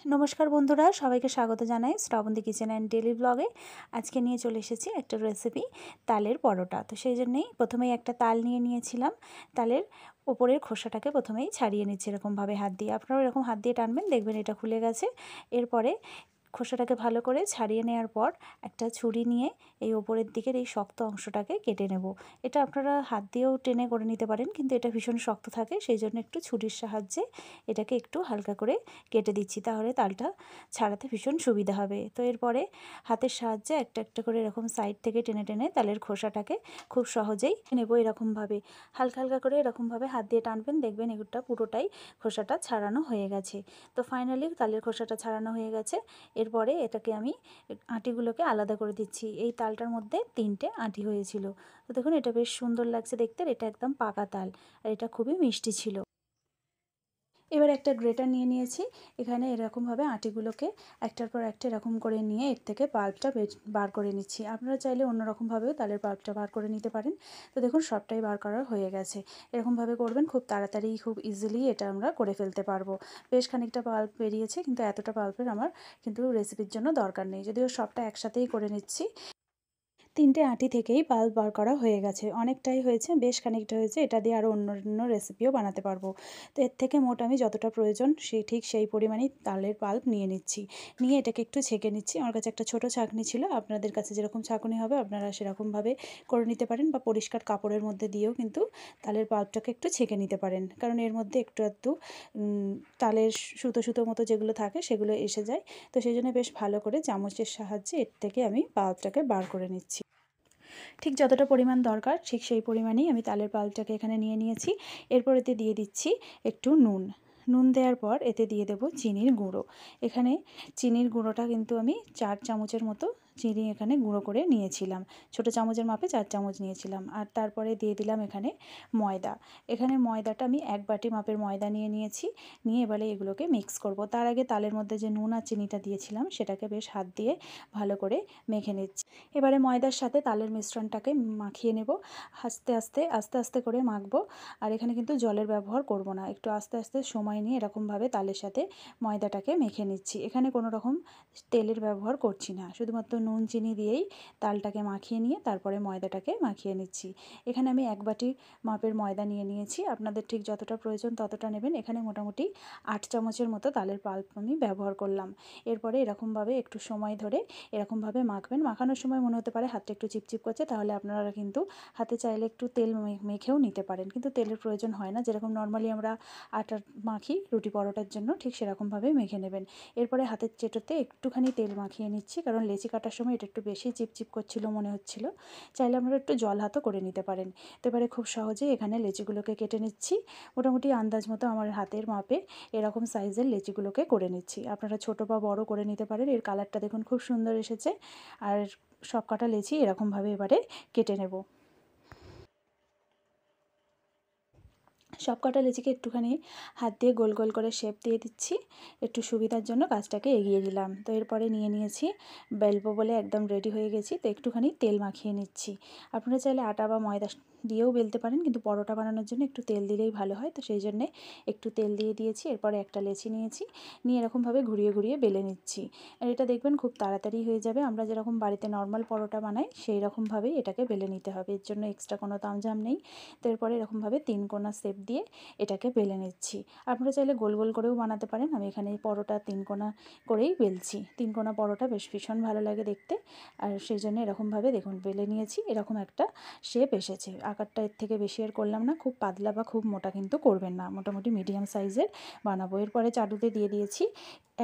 नमस्कार बंधुरा सबाइके स्वागत Janai Shravanti kitchen and daily ब्लगे। आज के निये चले एसेछि एकटा रेसिपि तालेर परोटा। तो सेई जोन्नोई प्रथमेई एकटा ताल निये नियेछिलाम। तालेर ओपरेर खोसाटाके प्रथमेई छाड़िये निচ্ছি एरकम भावे हाथ दिये। आपनाराও एरकम हाथ दिये टानबेन, देखबेन एटा खुले गेছে। एरपरे खोसाटाके भालो करे छाड़िये नेওয়ার पर একটা ছুরি নিয়ে এই ওপরের দিকের এই শক্ত অংশটাকে কেটে নেব। এটা আপনারা হাত দিয়েও টেনে করে নিতে পারেন, কিন্তু এটা ভীষণ শক্ত থাকে, সেই জন্য একটু ছুরির সাহায্যে এটাকে একটু হালকা করে কেটে দিচ্ছি, তাহলে তালটা ছাড়াতে ভীষণ সুবিধা হবে। তো এরপরে হাতের সাহায্যে একটা একটা করে এরকম সাইড থেকে টেনে টেনে তালের খোসাটাকে খুব সহজেই নেব। এরকমভাবে হালকা হালকা করে এরকমভাবে হাত দিয়ে টানবেন, দেখবেন এগুলোটা পুরোটাই খোসাটা ছাড়ানো হয়ে গেছে। তো ফাইনালি তালের খোসাটা ছাড়ানো হয়ে গেছে। এরপরে এটাকে আমি আটিগুলোকে আলাদা করে দিচ্ছি। এই তালটার মধ্যে 3টে আটি হয়েছিল। তো দেখুন এটা বেশ সুন্দর লাগছে দেখতে। এটা একদম পাকা তাল আর এটা খুবই মিষ্টি ছিল। এবার একটা গ্রেটার নিয়ে নিয়েছি। এখানে এরকমভাবে আটিগুলোকে একটার পর একটা এরকম করে নিয়ে এর থেকে পাল্পটা বার করে নিচ্ছি। আপনারা চাইলে অন্যরকমভাবেও তালের পাল্পটা বার করে নিতে পারেন। তো দেখুন সবটাই বার করা হয়ে গেছে। এরকমভাবে করবেন, খুব তাড়াতাড়ি খুব ইজিলি এটা আমরা করে ফেলতে পারবো। বেশ খানিকটা পাল্প বেরিয়েছে, কিন্তু এতটা পাল্পের আমার কিন্তু রেসিপির জন্য দরকার নেই, যদিও সবটা একসাথেই করে নিচ্ছি। 3টে আটি থেকেই পাল্প বার করা হয়ে গেছে, অনেকটাই হয়েছে, বেশ খানিকটা হয়েছে। এটা দিয়ে আরও অন্য রেসিপিও বানাতে পারবো। তো এর থেকে মোট আমি যতটা প্রয়োজন ঠিক সেই পরিমাণেই তালের পাল্প নিয়ে নিচ্ছি। নিয়ে এটাকে একটু ছেঁকে নিচ্ছি। আমার কাছে একটা ছোটো ছাঁকনি ছিল, আপনাদের কাছে যেরকম ছাঁকনি হবে আপনারা সেরকমভাবে করে নিতে পারেন, বা পরিষ্কার কাপড়ের মধ্যে দিয়েও কিন্তু তালের পাল্পটাকে একটু ছেঁকে নিতে পারেন, কারণ এর মধ্যে একটু একটু তালের সুতো সুতো মতো যেগুলো থাকে সেগুলো এসে যায়। তো সেই জন্য বেশ ভালো করে চামচের সাহায্যে এর থেকে আমি পাল্পটাকে বার করে নিচ্ছি। ঠিক যতটা পরিমাণ দরকার ঠিক সেই পরিমাণেই আমি তালের পাল্পটাকে এখানে নিয়ে নিয়েছি। এরপর এতে দিয়ে দিচ্ছি একটু নুন দেওয়ার পর এতে দিয়ে দেব চিনির গুঁড়ো। এখানে চিনির গুঁড়োটা কিন্তু আমি 4 চামচের মতো চিনি এখানে গুঁড়ো করে নিয়েছিলাম। ছোটো চামচের মাপে 4 চামচ নিয়েছিলাম। আর তারপরে দিয়ে দিলাম এখানে ময়দা। এখানে ময়দাটা আমি 1 বাটি মাপের ময়দা নিয়ে নিয়েছি। নিয়ে এবারে এগুলোকে মিক্স করব। তার আগে তালের মধ্যে যে নুন আর চিনিটা দিয়েছিলাম সেটাকে বেশ হাত দিয়ে ভালো করে মেখে নিচ্ছি। এবারে ময়দার সাথে তালের মিশ্রণটাকে মাখিয়ে নেব। আস্তে আস্তে করে মাখবো। আর এখানে কিন্তু জলের ব্যবহার করব না, একটু আস্তে আস্তে সময় নিয়ে এরকমভাবে তালের সাথে ময়দাটাকে মেখে নিচ্ছি। এখানে কোনো রকম তেলের ব্যবহার করছি না, শুধুমাত্র নুন চিনি দিয়েই তালটাকে মাখিয়ে নিয়ে তারপরে ময়দাটাকে মাখিয়ে নিচ্ছি। এখানে আমি 1 বাটি মাপের ময়দা নিয়ে নিয়েছি, আপনাদের ঠিক যতটা প্রয়োজন ততটা নেবেন। এখানে মোটামুটি 8 চামচের মতো তালের পাল্প আমি ব্যবহার করলাম। এরপরে এরকমভাবে একটু সময় ধরে এরকমভাবে মাখবেন। মাখানোর সময় মনে হতে পারে হাতটা একটু চিপচিপ করছে, তাহলে আপনারা কিন্তু হাতে চাইলে একটু তেল মেখেও নিতে পারেন, কিন্তু তেলের প্রয়োজন হয় না। যেরকম নর্মালি আমরা আটা মাখি রুটি পরোটার জন্য, ঠিক সেরকমভাবেই মেখে নেবেন। এরপরে হাতের চেটোতে একটুখানি তেল মাখিয়ে নিচ্ছি, কারণ লেচি কাটার সময় এটা একটু বেশি চিপচিপ করছিল মনে হচ্ছিল। চাইলে আপনারা একটু জল হাতও করে নিতে পারেন। তো এবারে খুব সহজেই এখানে লেচিগুলোকে কেটে নিচ্ছি। মোটামুটি আন্দাজ মতো আমার হাতের মাপে এরকম সাইজের লেচিগুলোকে করে নিচ্ছি। আপনারা ছোটো বা বড় করে নিতে পারেন। এর কালারটা দেখুন খুব সুন্দর এসেছে। আর সব কটা লেচি এরকমভাবে এবারে কেটে নেব। সব কটা লেচিকে একটুখানি হাত দিয়ে গোল গোল করে শেপ দিয়ে দিচ্ছি, একটু সুবিধার জন্য কাজটাকে এগিয়ে দিলাম। তো এরপরে নিয়ে নিয়েছি, বেলবো বলে একদম রেডি হয়ে গেছি। তো একটুখানি তেল মাখিয়ে নিচ্ছি। আপনারা চাইলে আটা বা ময়দা দিয়েও বেলতে পারেন, কিন্তু পরোটা বানানোর জন্য একটু তেল দিলেই ভালো হয়। তো সেই জন্যে একটু তেল দিয়ে দিয়েছি। এরপরে একটা লেচি নিয়েছি, নিয়ে এরকমভাবে ঘুরিয়ে ঘুরিয়ে বেলে নিচ্ছি। আর এটা দেখবেন খুব তাড়াতাড়ি হয়ে যাবে। আমরা যেরকম বাড়িতে নর্মাল পরোটা বানাই সেই রকমভাবেই এটাকে বেলে নিতে হবে, এর জন্য এক্সট্রা কোনো তামঝাম নেই। তো এরপরে এরকমভাবে 3 কোণা শেপ দিয়ে এটাকে বেলে নিচ্ছি। আপনারা চাইলে গোল গোল করেও বানাতে পারেন। আমি এখানে পরোটা 3 কোণা করেই বেলছি। 3 কোণা পরোটা বেশ ভীষণ ভালো লাগে দেখতে। আর সেই জন্য এরকমভাবে দেখুন বেলে নিয়েছি। এরকম একটা শেপ এসেছে। আকারটা এর থেকে বেশি আর করলাম না, খুব পাতলা বা খুব মোটা কিন্তু করবেন না, মোটামুটি মিডিয়াম সাইজের বানাবো। এরপরে চাটুতে দিয়ে দিয়েছি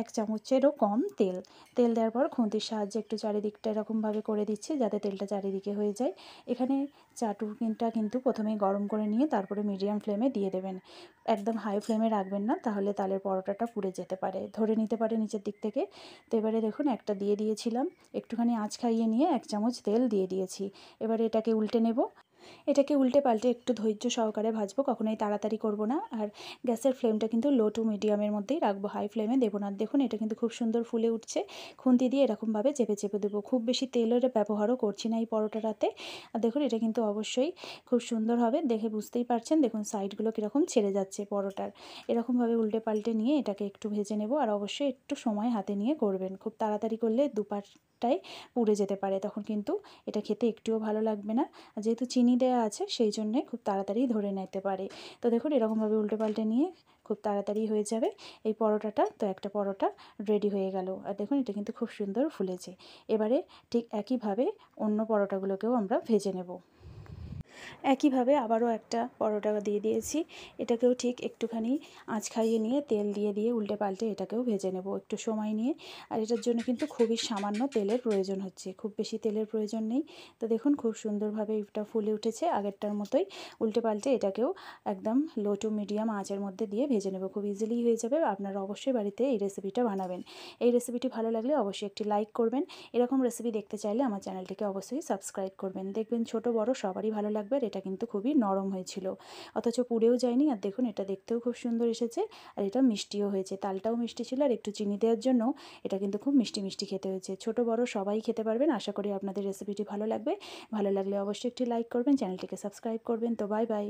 1 চামচেরও কম তেল। তেল দেওয়ার পর খুন্তির সাহায্যে একটু চারিদিকটা এরকমভাবে করে দিচ্ছি, যাতে তেলটা চারিদিকে হয়ে যায়। এখানে চাটুটা কিন্তু প্রথমেই গরম করে নিয়ে তারপরে মিডিয়াম ফ্লেমে দিয়ে দেবেন। একদম হাই ফ্লেমে রাখবেন না, তাহলে তালের পরোটাটা পুড়ে যেতে পারে, ধরে নিতে পারে নিচের দিক থেকে। তো এবারে দেখুন একটা দিয়ে দিয়েছিলাম, একটুখানি আঁচ খাইয়ে নিয়ে 1 চামচ তেল দিয়ে দিয়েছি। এবারে এটাকে উল্টে নেব। এটাকে উল্টে পাল্টে একটু ধৈর্য সহকারে ভাজবো, কখনোই তাড়াতাড়ি করব না। আর গ্যাসের ফ্লেমটা কিন্তু লো টু মিডিয়ামের মধ্যেই রাখবো, হাই ফ্লেমে দেবো না। দেখুন এটা কিন্তু খুব সুন্দর ফুলে উঠছে। খুন্তি দিয়ে এরকমভাবে চেপে চেপে দেবো। খুব বেশি তেলের ব্যবহারও করছি না এই পরোটাটাতে। আর দেখুন এটা কিন্তু অবশ্যই খুব সুন্দর হবে, দেখে বুঝতেই পারছেন। দেখুন সাইডগুলো কীরকম ছেড়ে যাচ্ছে পরোটার। এরকমভাবে উল্টে পাল্টে নিয়ে এটাকে একটু ভেজে নেব। আর অবশ্যই একটু সময় হাতে নিয়ে করবেন, খুব তাড়াতাড়ি করলে দুপাশটাই পুড়ে যেতে পারে, তখন কিন্তু এটা খেতে একটুও ভালো লাগবে না। যেহেতু চিনি দেওয়া আছে সেই জন্যে খুব তাড়াতাড়ি ধরে নিতে পারে। তো দেখুন এরকমভাবে উল্টে পাল্টে নিয়ে খুব তাড়াতাড়ি হয়ে যাবে এই পরোটাটা। তো একটা পরোটা রেডি হয়ে গেল। আর দেখুন এটা কিন্তু খুব সুন্দর ফুলেছে। এবারে ঠিক একইভাবে অন্য পরোটাগুলোকেও আমরা ভেজে নেব। একইভাবে আবারও একটা পরোটা দিয়ে দিয়েছি। এটাকেও ঠিক একটুখানি আঁচ খাইয়ে নিয়ে তেল দিয়ে দিয়ে উল্টে পাল্টে এটাকেও ভেজে নেব একটু সময় নিয়ে। আর এটার জন্য কিন্তু খুবই সামান্য তেলের প্রয়োজন হচ্ছে, খুব বেশি তেলের প্রয়োজন নেই। তো দেখুন খুব সুন্দরভাবে এটা ফুলে উঠেছে আগেরটার মতোই। উল্টে পাল্টে এটাকেও একদম লো টু মিডিয়াম আঁচের মধ্যে দিয়ে ভেজে নেব, খুব ইজিলি হয়ে যাবে। আপনারা অবশ্যই বাড়িতে এই রেসিপিটা বানাবেন। এই রেসিপিটি ভালো লাগলে অবশ্যই একটি লাইক করবেন। এরকম রেসিপি দেখতে চাইলে আমার চ্যানেলটিকে অবশ্যই সাবস্ক্রাইব করবেন। দেখবেন ছোট বড় সবারই ভালো লাগবে। আর এটা কিন্তু খুবই নরম হয়েছিল, অথচ পুড়েও যায়নি। আর দেখুন এটা দেখতেও খুব সুন্দর এসেছে, আর এটা মিষ্টিও হয়েছে। তালটাও মিষ্টি ছিল, আর একটু চিনি দেওয়ার জন্য এটা কিন্তু খুব মিষ্টি মিষ্টি খেতে হয়েছে। ছোট বড় সবাই খেতে পারবেন। আশা করি আপনাদের রেসিপিটি ভালো লাগবে। ভালো লাগলে অবশ্যই একটি লাইক করবেন, চ্যানেলটিকে সাবস্ক্রাইব করবেন। তো বাই বাই।